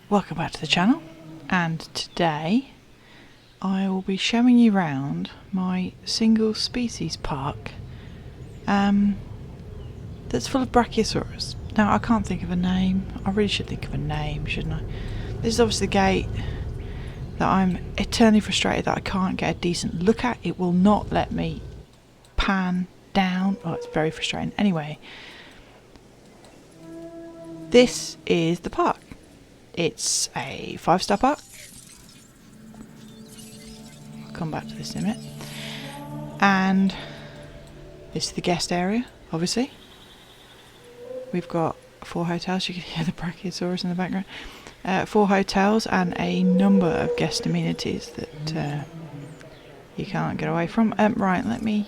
Welcome back to the channel, and today I will be showing you around my single species park that's full of Brachiosaurus. Now I can't think of a name. I really should think of a name, shouldn't I? This is obviously the gate that I'm eternally frustrated that I can't get a decent look at. It will not let me pan down. Oh, it's very frustrating. Anyway, this is the park. It's a 5-star park. I'll come back to this in a minute. And this is the guest area, obviously. We've got 4 hotels. You can hear the Brachiosaurus in the background. 4 hotels and a number of guest amenities that you can't get away from. Right, let me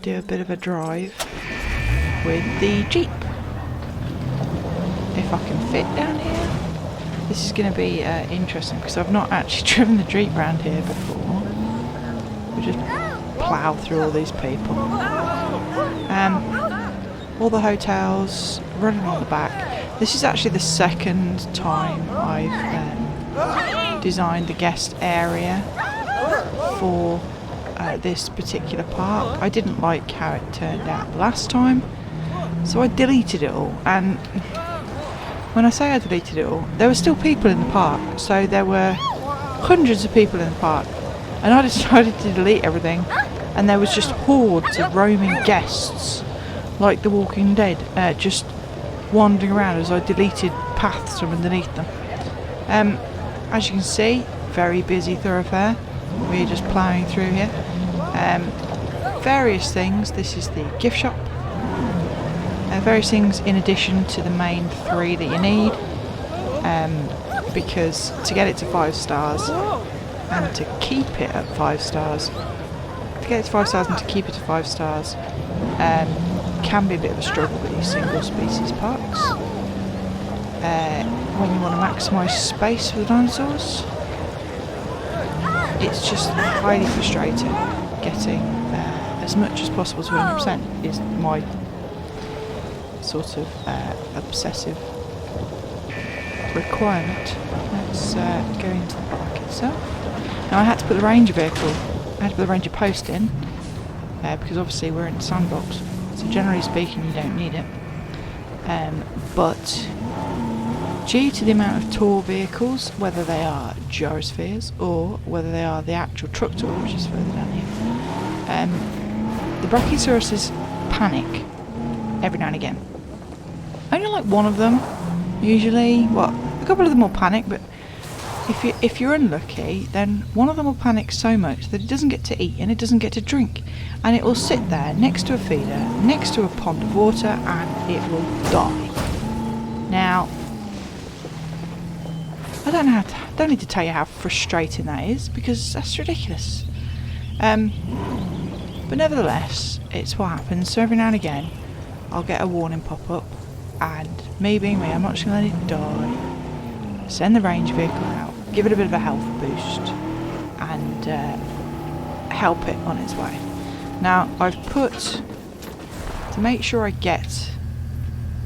do a bit of a drive with the Jeep. If I can fit down here. This is going to be interesting because I've not actually driven the Jeep around here before. We just plough through all these people. All the hotels running on the back. This is actually the second time I've designed the guest area for this particular park. I didn't like how it turned out last time, so I deleted it all. And when I say I deleted it all, there were still people in the park, so there were hundreds of people in the park, and I decided to delete everything, and there was just hordes of roaming guests, like The Walking Dead, just wandering around as I deleted paths from underneath them. As you can see, very busy thoroughfare. We're just ploughing through here. Various things. This is the gift shop. Various things in addition to the main 3 that you need, because to get it to 5 stars and to keep it at 5 stars, to get it to 5 stars and to keep it to 5 stars can be a bit of a struggle with these single species parks. When you want to maximise space for the dinosaurs, it's just highly frustrating. Getting as much as possible to 100% is my sort of obsessive requirement. Let's go into the park itself. Now I had to put the ranger vehicle, I had to put the ranger post in because obviously we're in the sandbox, so generally speaking you don't need it, but due to the amount of tour vehicles, whether they are gyrospheres or whether they are the actual truck tour, which is further down here, the Brachiosaurus panic every now and again. Only like one of them, usually. Well, a couple of them will panic, but if you're unlucky, then one of them will panic so much that it doesn't get to eat and it doesn't get to drink, and it will sit there next to a feeder, next to a pond of water, and it will die. Now, I don't need to tell you how frustrating that is, because that's ridiculous. But nevertheless, it's what happens. So every now and again, I'll get a warning pop up, and me being me, I'm not just going to let it die. Send the range vehicle out, give it a bit of a health boost, and help it on its way. Now, I've put, to make sure I get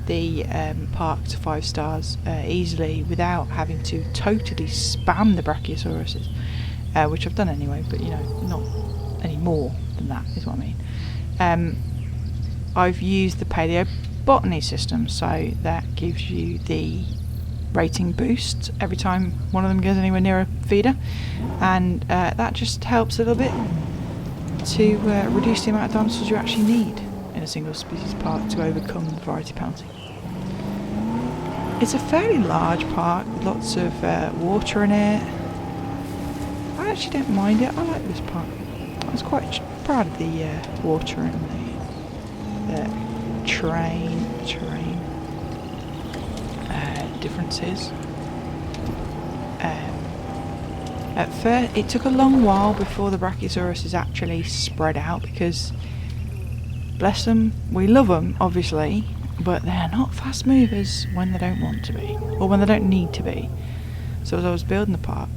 the park to 5 stars easily without having to totally spam the Brachiosauruses, which I've done anyway, but you know, not any more than that is what I mean. I've used the paleobotany system, so that gives you the rating boost every time one of them goes anywhere near a feeder, and that just helps a little bit to reduce the amount of dinosaurs you actually need in a single species park to overcome the variety penalty. It's a fairly large park with lots of water in it. I actually don't mind it. I like this park. I was quite proud of the water and the terrain differences. At first, it took a long while before the Brachiosaurus is actually spread out, because bless them, we love them obviously, but they're not fast movers when they don't want to be, or when they don't need to be. So as I was building the park,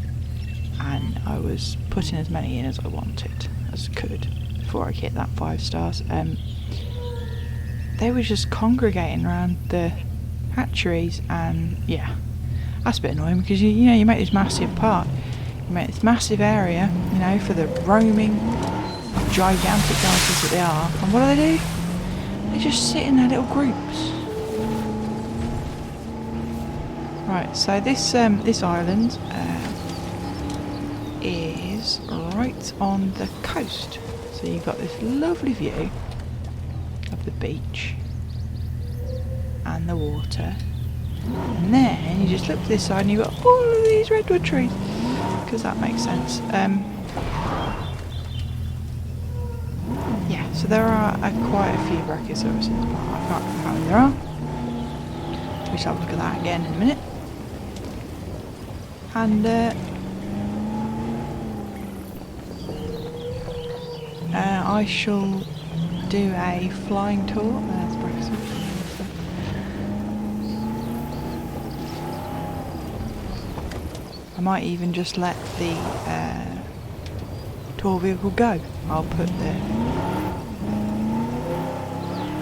and I was putting as many in as I wanted, as I could, before I hit that 5 stars, they were just congregating around the hatcheries, and yeah, That's a bit annoying because you know you make this massive park, you make this massive area, you know, for the roaming gigantic dinosaurs that they are, and what do? They just sit in their little groups. Right, so this this island is right on the coast, so you've got this lovely view of the beach and the water, and then you just look to this side and you've got all of these redwood trees, because that makes sense. Yeah, so there are quite a few Brachiosaurus in the park. I can't remember how many there are. We shall have a look at that again in a minute. And I shall do a flying tour. There's Brachiosaurus. I might even just let the tour vehicle go. I'll put the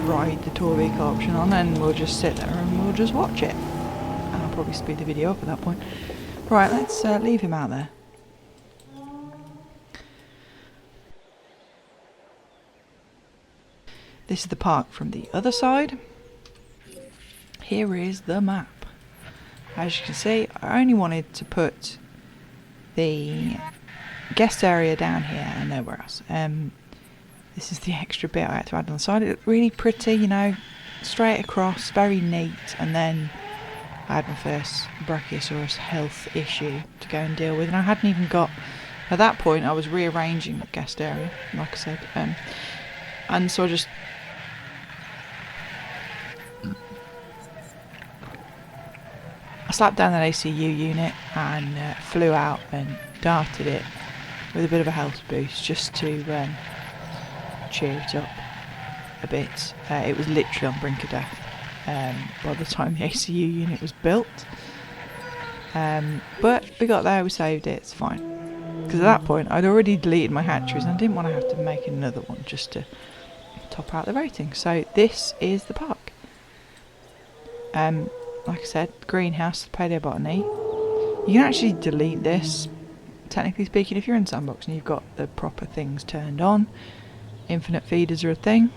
ride the tour vehicle option on, and we'll just sit there and we'll just watch it. And I'll probably speed the video up at that point. Right, let's leave him out there. This is the park from the other side. Here is the map. As you can see, I only wanted to put the guest area down here and nowhere else. This is the extra bit I had to add on the side. It looked really pretty, you know, straight across, very neat, and then I had my first Brachiosaurus health issue to go and deal with, and I hadn't even got, at that point I was rearranging the guest area, like I said, and so I slapped down that ACU unit and flew out and darted it with a bit of a health boost just to cheer it up a bit. It was literally on brink of death by the time the ACU unit was built, but we got there, we saved it, it's fine, because at that point I'd already deleted my hatcheries and I didn't want to have to make another one just to top out the rating. So this is the park. Like I said, greenhouse, paleobotany. You can actually delete this, technically speaking, if you're in Sandbox and you've got the proper things turned on. Infinite feeders are a thing,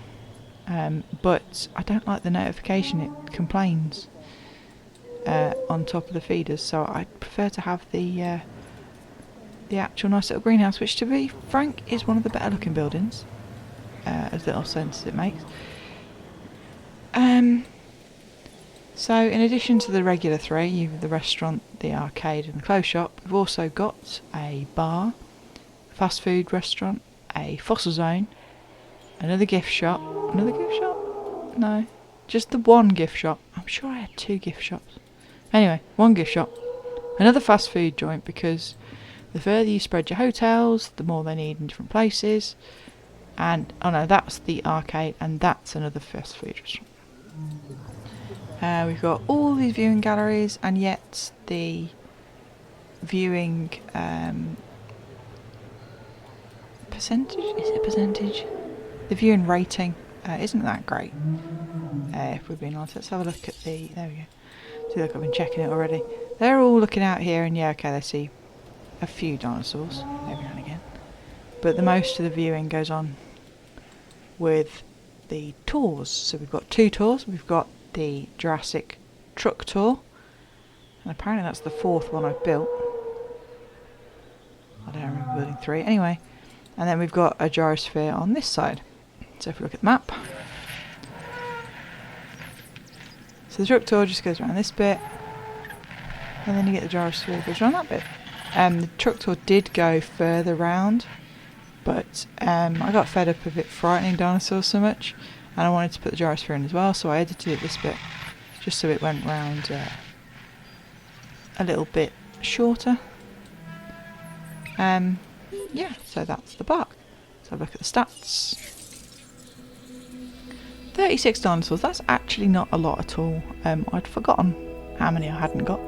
but I don't like the notification, it complains on top of the feeders, so I prefer to have the actual nice little greenhouse, which to be frank is one of the better looking buildings, as little sense as it makes. So in addition to the regular three, you've the restaurant, the arcade and the clothes shop, we've also got a bar, fast food restaurant, a fossil zone, another gift shop. Another gift shop? No. Just the one gift shop. I'm sure I had two gift shops. Anyway, one gift shop. Another fast food joint, because the further you spread your hotels, the more they need in different places. And, oh no, that's the arcade, and that's another fast food restaurant. We've got all these viewing galleries, and yet the viewing percentage? Is it percentage? The viewing rating isn't that great, if we're being honest. Let's have a look at the, there we go. See, look, I've been checking it already. They're all looking out here, and yeah, okay, they see a few dinosaurs every now and again. But the most of the viewing goes on with the tours. So we've got two tours. We've got the Jurassic truck tour, and apparently that's the fourth one I've built. I don't remember building three. Anyway, and then we've got a gyrosphere on this side. So if we look at the map, so the truck tour just goes around this bit, and then you get the gyrosphere goes around that bit. The truck tour did go further round, but I got fed up of it frightening dinosaurs so much, and I wanted to put the gyrosphere in as well, so I edited it this bit just so it went round a little bit shorter. Yeah, so that's the park. So look at the stats. 36 dinosaurs, that's actually not a lot at all. I'd forgotten how many I hadn't got.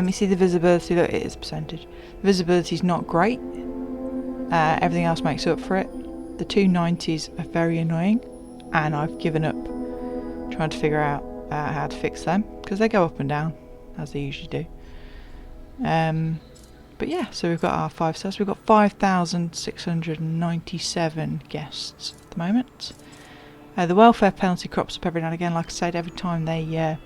You see the visibility, look, it is percentage. Visibility is not great. Everything else makes up for it. The 290s are very annoying, and I've given up trying to figure out how to fix them, because they go up and down as they usually do. But yeah, so we've got our 5 stars. We've got 5,697 guests at the moment. The welfare penalty crops up every now and again. Like I said, every time they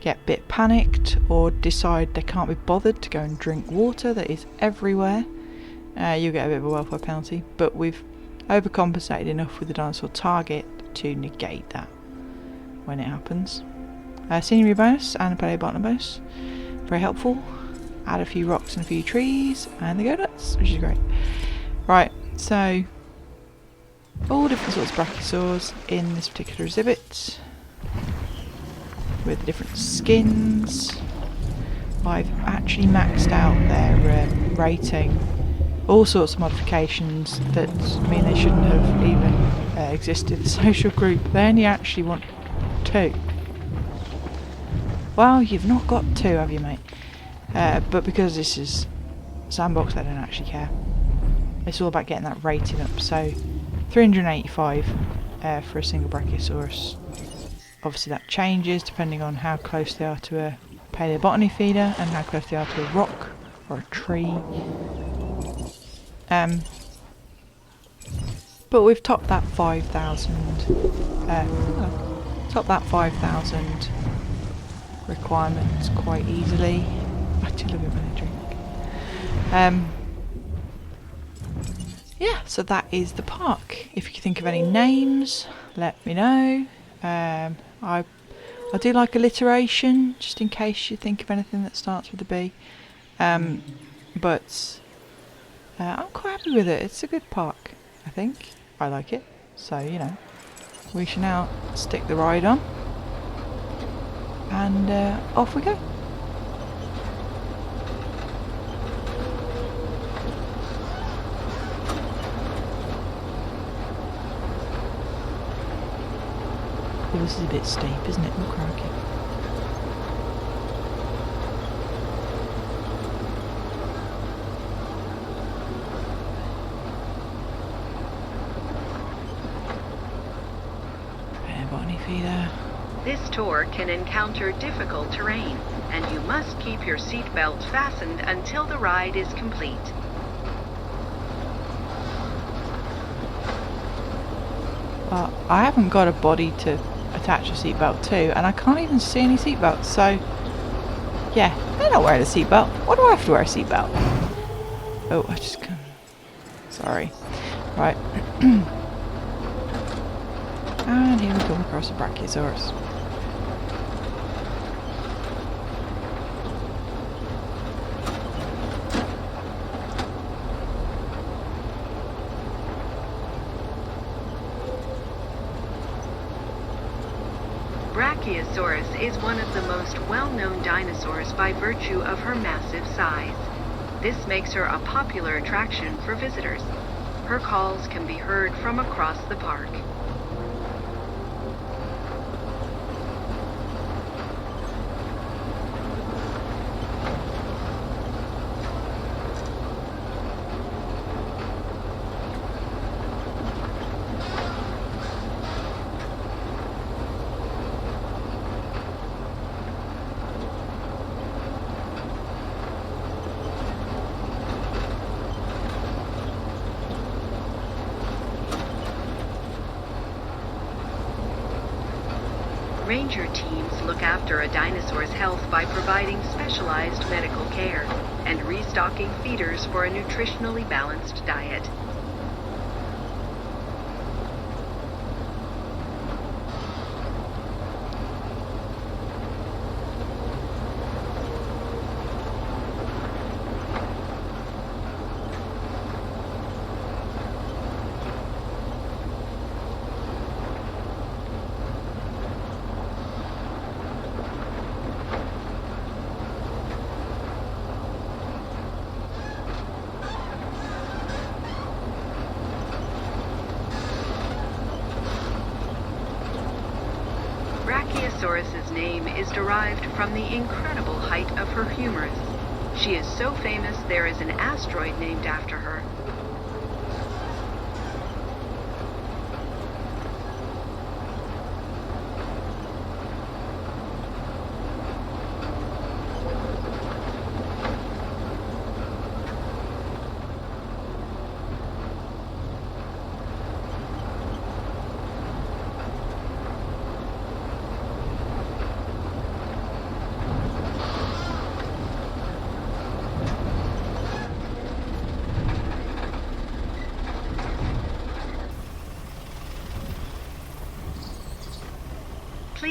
get a bit panicked or decide they can't be bothered to go and drink water that is everywhere, you get a bit of a welfare penalty. But we've overcompensated enough with the dinosaur target to negate that when it happens. Scenery bonus and a paleobotany bonus. Very helpful. Add a few rocks and a few trees and they go nuts, which is great. Right, so all different sorts of brachiosaurs in this particular exhibit with the different skins. I've actually maxed out their rating. All sorts of modifications that mean they shouldn't have even existed. The social group, they only actually want 2. Well, you've not got 2, have you, mate? But because this is sandbox, they don't actually care. It's all about getting that rating up. So 385 for a single Brachiosaurus. Obviously that changes depending on how close they are to a paleobotany feeder and how close they are to a rock or a tree. But we've topped that 5,000. Topped that 5,000 requirements quite easily. I do love it when I drink. Yeah, so that is the park. If you can think of any names, let me know. I do like alliteration, just in case you think of anything that starts with a B. But I'm quite happy with it. It's a good park, I think. I like it. So, you know, we shall now stick the ride on. And off we go. Well, this is a bit steep, isn't it? Oh, crikey. Botany feeder. This tour can encounter difficult terrain, and you must keep your seatbelt fastened until the ride is complete. Well, I haven't got a body to attach a seatbelt to, and I can't even see any seatbelts, so yeah, they're not wearing a seatbelt. Why do I have to wear a seatbelt? Oh, I just can't. Sorry. Right. And here we come across a Brachiosaurus. Brachiosaurus is one of the most well-known dinosaurs by virtue of her massive size. This makes her a popular attraction for visitors. Her calls can be heard from across the park. Ranger teams look after a dinosaur's health by providing specialized medical care and restocking feeders for a nutritionally balanced diet. Brachiosaurus's name is derived from the incredible height of her humerus. She is so famous there is an asteroid named after her.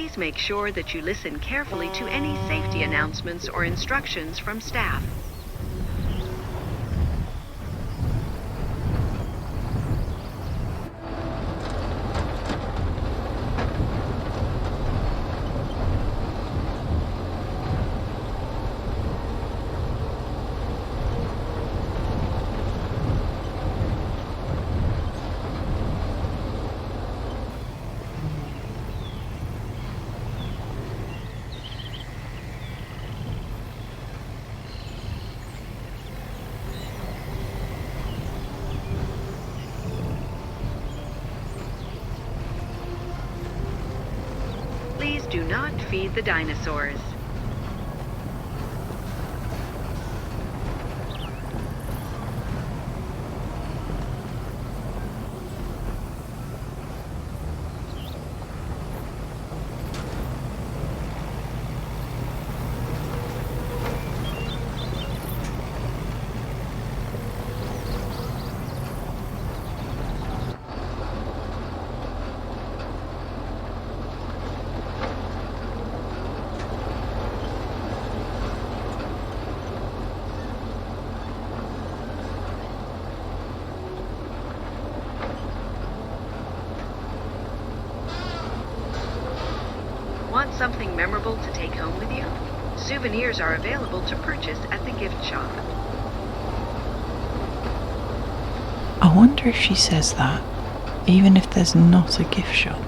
Please make sure that you listen carefully to any safety announcements or instructions from staff. Please do not feed the dinosaurs. Want something memorable to take home with you? Souvenirs are available to purchase at the gift shop. I wonder if she says that, even if there's not a gift shop.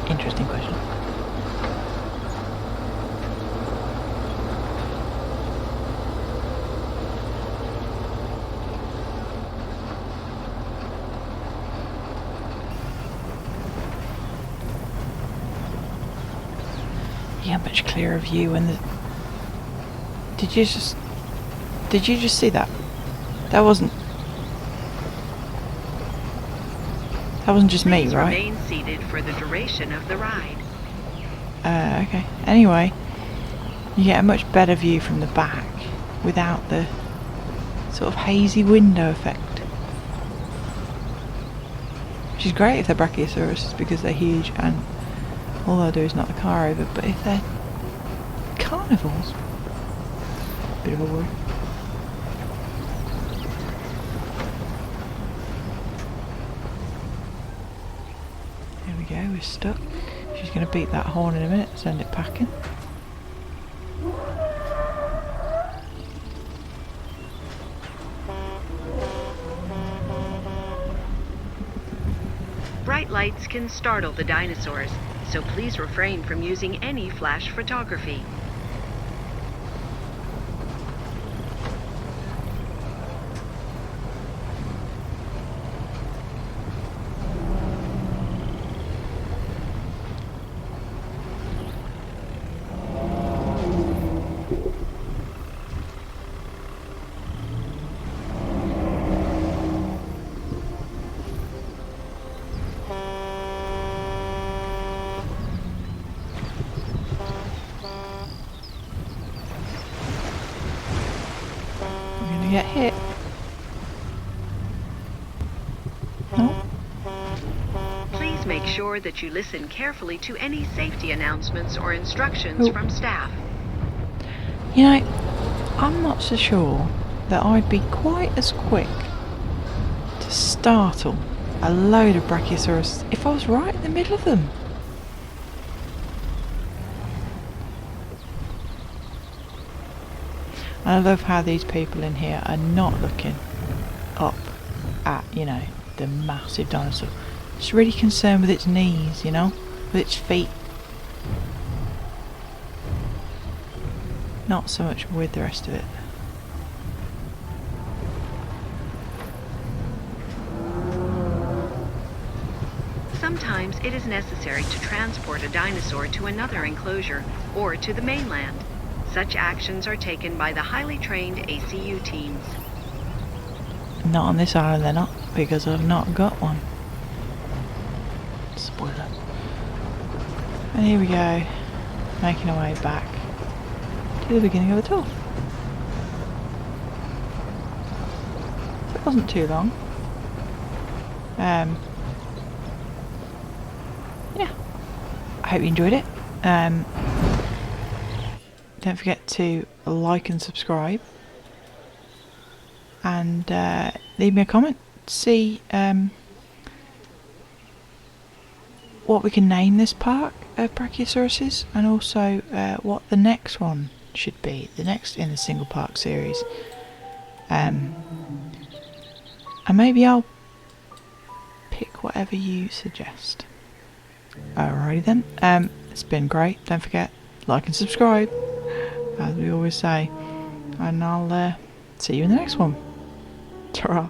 Interesting question. Yeah, much clearer view and the... Did you just see that? That wasn't just me, Please right? Remain seated for the duration of the ride. Okay. Anyway, you get a much better view from the back without the sort of hazy window effect. Which is great if they're Brachiosaurus because they're huge and all they'll do is knock the car over, but if they're carnivores, bit of a worry. There we go, we're stuck. She's going to beat that horn in a minute, send it packing. Bright lights can startle the dinosaurs, so please refrain from using any flash photography. Get hit. No. Please make sure that you listen carefully to any safety announcements or instructions from staff. You know, I'm not so sure that I'd be quite as quick to startle a load of Brachiosaurus if I was right in the middle of them. I love how these people in here are not looking up at, you know, the massive dinosaur. Just really concerned with its knees, you know, with its feet. Not so much with the rest of it. Sometimes it is necessary to transport a dinosaur to another enclosure or to the mainland. Such actions are taken by the highly trained ACU teams. Not on this island they're not, because I've not got one. Spoiler. And here we go, making our way back to the beginning of the tour. It wasn't too long. I hope you enjoyed it. Don't forget to like and subscribe, and leave me a comment. See what we can name this park of Brachiosauruses, and also what the next one should be, the next in the single park series. And maybe I'll pick whatever you suggest. Alrighty then, it's been great. Don't forget, like and subscribe, as we always say, and I'll see you in the next one. Ta-ra.